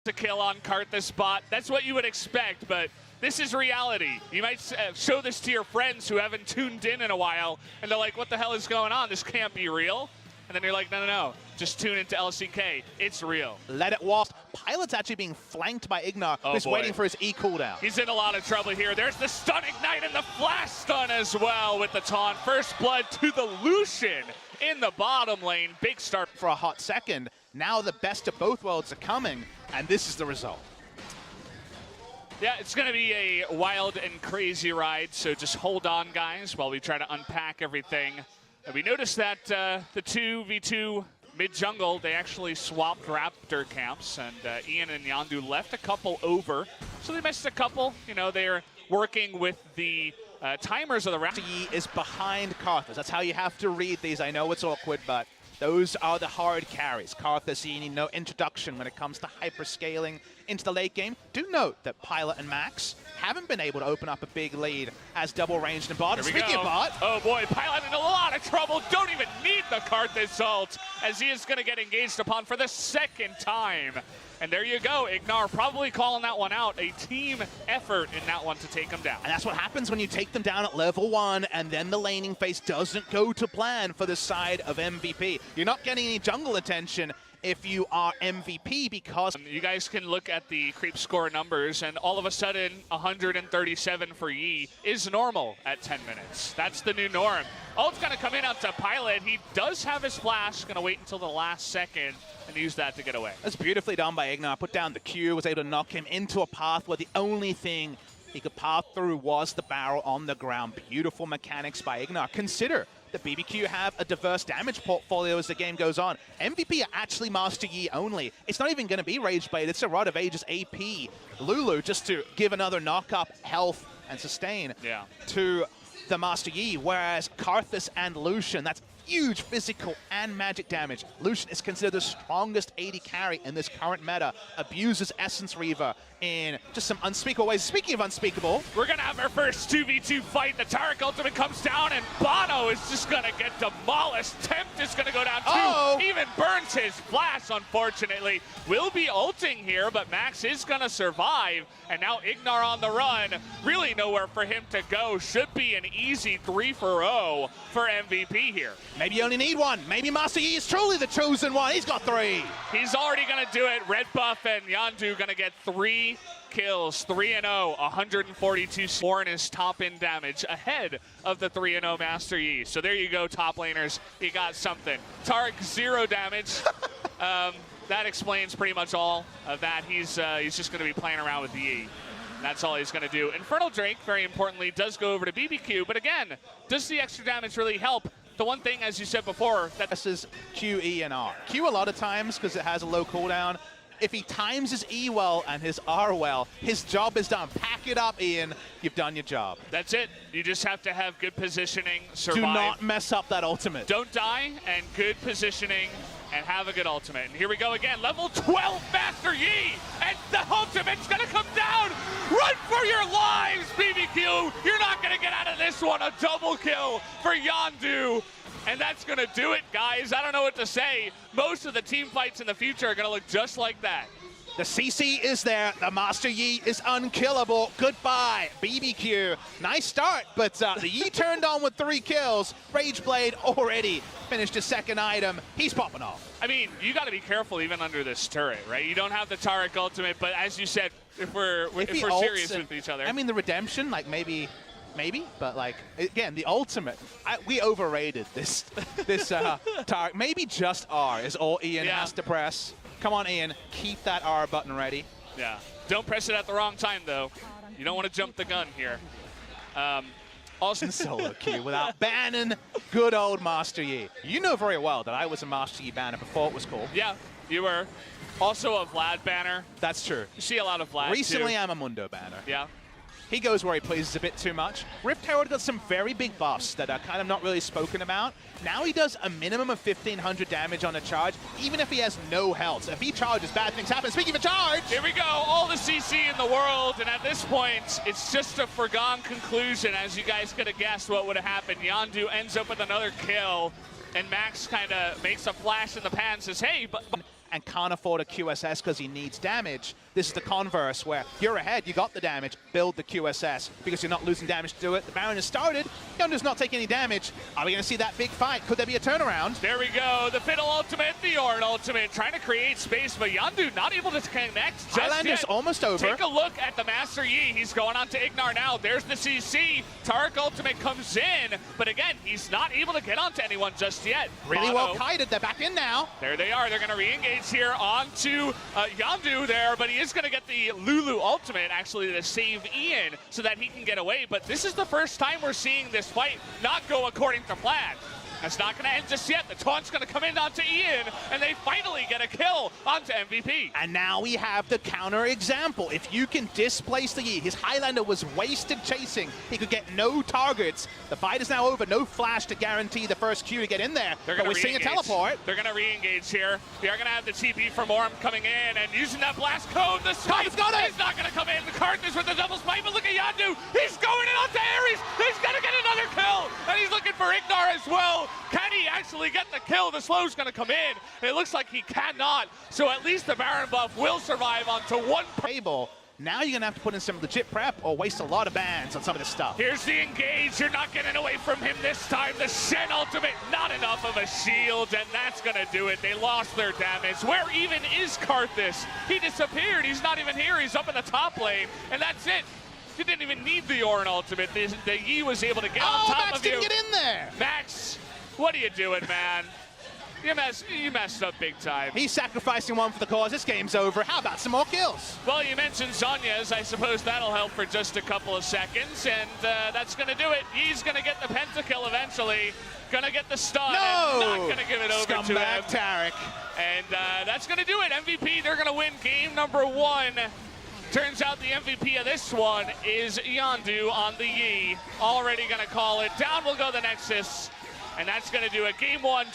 to kill on Karthus bot. That's what you would expect, but this is reality. You might show this to your friends who haven't tuned in a while, and they're like, what the hell is going on? This can't be real. And then you're like, no, no, no. Just tune into LCK. It's real. Let it walk. Pilot's actually being flanked by Ignar, who's waiting for his E cooldown. He's in a lot of trouble here. There's the stun ignite and the flash stun as well with the taunt. First blood to the Lucian in the bottom lane. Big start. For a hot second. Now the best of both worlds are coming, and this is the result. Yeah, it's going to be a wild and crazy ride, so just hold on, guys, while we try to unpack everything. And we noticed that the 2v2 mid-jungle, they actually swapped Raptor camps, and Ian and Yondu left a couple over. So they missed a couple. You know, they're working with the timers of the Raptor. He is behind Karthus. That's how you have to read these. I know it's awkward, but those are the hard carries. Karthus, you need no introduction when it comes to hyperscaling into the late game. Do note that Pilot and Max haven't been able to open up a big lead as double ranged in bot. Speaking of bot. Oh boy, Pilot in a lot of trouble. Don't even need the Karthus ult as he is going to get engaged upon for the second time. And there you go, Ignar probably calling that one out. A team effort in that one to take him down. And that's what happens when you take them down at level 1 and then the laning phase doesn't go to plan for the side of MVP. You're not getting any jungle attention if you are MVP because... You guys can look at the creep score numbers and all of a sudden 137 for Yi is normal at 10 minutes. That's the new norm. Ult's gonna come in out to Pilot. He does have his flash, gonna wait until the last second and use that to get away. That's beautifully done by Ignar. Put down the Q, was able to knock him into a path where the only thing he could path through was the barrel on the ground. Beautiful mechanics by Ignar. Consider the BBQ have a diverse damage portfolio as the game goes on. MVP are actually Master Yi only. It's not even going to be Rage Blade. It's a Rod of Ages AP Lulu just to give another knock-up, health, and sustain to the Master Yi. Whereas Karthus and Lucian, that's huge physical and magic damage. Lucian is considered the strongest AD carry in this current meta. Abuses Essence Reaver in just some unspeakable ways. Speaking of unspeakable, we're going to have our first 2v2 fight. The Taric ultimate comes down, and Bono is just going to get demolished. Tempt is going to go down too. Even burns his flash, unfortunately. Will be ulting here, but Max is going to survive. And now Ignar on the run. Really nowhere for him to go. Should be an easy 3-0 for MVP here. Maybe you only need one. Maybe Master Yi is truly the chosen one. He's got 3. He's already going to do it. Red buff and Yondu going to get 3 kills. 3-0, 142 score in his top in damage, ahead of the 3-0 Master Yi. So there you go, top laners. You got something. Taric, 0 damage. That explains pretty much all of that. He's just going to be playing around with Yi. That's all he's going to do. Infernal Drake, very importantly, does go over to BBQ. But again, does the extra damage really help? The one thing, as you said before, that this is Q, E, and R. Q a lot of times, because it has a low cooldown. If he times his E well and his R well, his job is done. Pack it up, Ian. You've done your job. That's it. You just have to have good positioning, survive. Do not mess up that ultimate. Don't die, and good positioning, and have a good ultimate. And here we go again. Level 12 Master Yi, and the ultimate's going to come down. Run for your lives, BBQ. You're not going to get out of this one. A double kill for Yondu. And that's going to do it, guys. I don't know what to say. Most of the team fights in the future are going to look just like that. The CC is there. The Master Yi is unkillable. Goodbye, BBQ. Nice start, but the Yi turned on with 3 kills. Rage Blade already finished his second item. He's popping off. I mean, you got to be careful even under this turret, right? You don't have the Taric ultimate, but as you said, if we're serious with each other. I mean, the redemption, like maybe, but like, again, the ultimate, we overrated this Taric. Maybe just R is all Ian has to press. Come on, Ian, keep that R button ready. Yeah, don't press it at the wrong time, though. You don't want to jump the gun here. Also, solo queue without banning good old Master Yi. You know very well that I was a Master Yi banner before it was cool. Yeah, you were. Also a Vlad banner. That's true. You see a lot of Vlad, Recently, too. I'm a Mundo banner. Yeah. He goes where he pleases a bit too much. Rift Herald got some very big buffs that are kind of not really spoken about. Now he does a minimum of 1,500 damage on a charge, even if he has no health. So if he charges, bad things happen. Speaking of a charge! Here we go, all the CC in the world, and at this point, it's just a foregone conclusion, as you guys could have guessed what would have happened. Yondu ends up with another kill, and Max kind of makes a flash in the pan and says, hey, but and can't afford a QSS because he needs damage. This is the converse where you're ahead, you got the damage, build the QSS because you're not losing damage to do it. The Baron has started, Yondu's not taking any damage. Are we going to see that big fight? Could there be a turnaround? There we go, the Fiddle ultimate, the Ornn ultimate, trying to create space, but Yondu not able to connect just Highlander's yet. almost over. Take a look at the Master Yi, he's going on to Ignar now. There's the CC, Taric ultimate comes in, but again, he's not able to get onto anyone just yet. Really well kited, they're back in now. There they are, they're going to re-engage here onto Yondu there, but he is going to get the Lulu ultimate actually to save Ian so that he can get away, but this is the first time we're seeing this fight not go according to plan. That's not going to end just yet. The taunt's going to come in onto Ian, and they finally get a kill onto MVP. And now we have the counter example. If you can displace the Yi, his Highlander was wasted chasing. He could get no targets. The fight is now over. No flash to guarantee the first Q to get in there. But we're seeing a teleport. They're going to re-engage here. We are going to have the TP from Ornn coming in and using that blast code. The snipe is not going to come in. The Cardinals with the double snipe, but look at Yondu. He's going in onto Ares. He's going to get another kill, and he's looking for Ignar as well. Can he actually get the kill? The slow's going to come in. It looks like he cannot. So at least the Baron buff will survive onto one table. Now you're going to have to put in some legit prep or waste a lot of bans on some of this stuff. Here's the engage. You're not getting away from him this time. The Shen ultimate, not enough of a shield, and that's going to do it. They lost their damage. Where even is Karthus? He disappeared. He's not even here. He's up in the top lane, and that's it. You didn't even need the Ornn ultimate. The Yi was able to get on top Max of you. Didn't get in there. Max, what are you doing, man? You messed up big time. He's sacrificing one for the cause. This game's over. How about some more kills? Well, you mentioned Zhonya's. I suppose that'll help for just a couple of seconds, and that's going to do it. He's going to get the Pentakill eventually. Going to get the stun. No! And not going to give it over to him. Scumbag Taric. And that's going to do it. MVP, they're going to win game number 1. Turns out the MVP of this one is Yondu on the Yi. Already going to call it. Down will go the Nexus. And that's going to do it. Game 1.